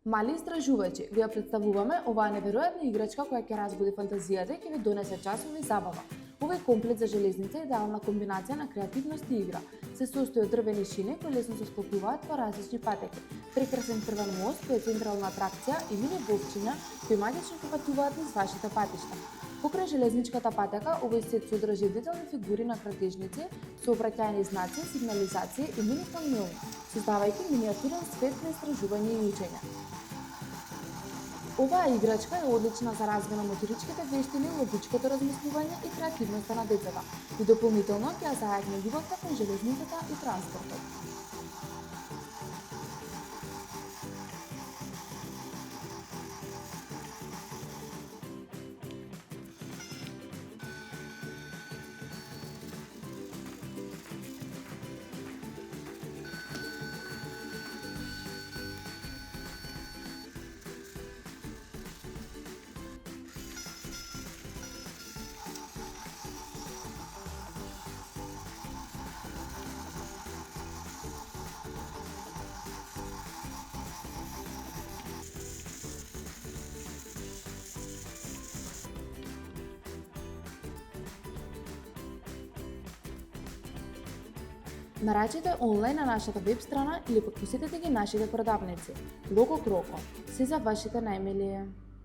Мали истражувачи, ви ја представуваме оваа неверојатна играчка која ќе разбуди фантазијата и ќе ви донесе часови забава. Овој комплет за железница е идеална комбинација на креативност и игра. Се состои од дрвени шини кои лесно се склопуваат по различни патеки. Прекрасен црвен мост кој е централна атракција и мини волчиња кои магично ќе патуваат низ вашите патишта. Покрај железничката патека, овој сет содржи детални фигури на кратежници, сообраќајни знаци, сигнализација и мини камиони, создавајќи миниатурен свет на истражување и учење. Оваа играчка е одлична за развој на моторичките вештини, логичкото размислување и креативноста на децата и дополнително ќе ја зајакне љубовта кон железницата и транспортот. Нарачете онлайн на нашата веб страна или пак посетете ги нашите продавници. Локо Кроко. Се за вашите најмилие.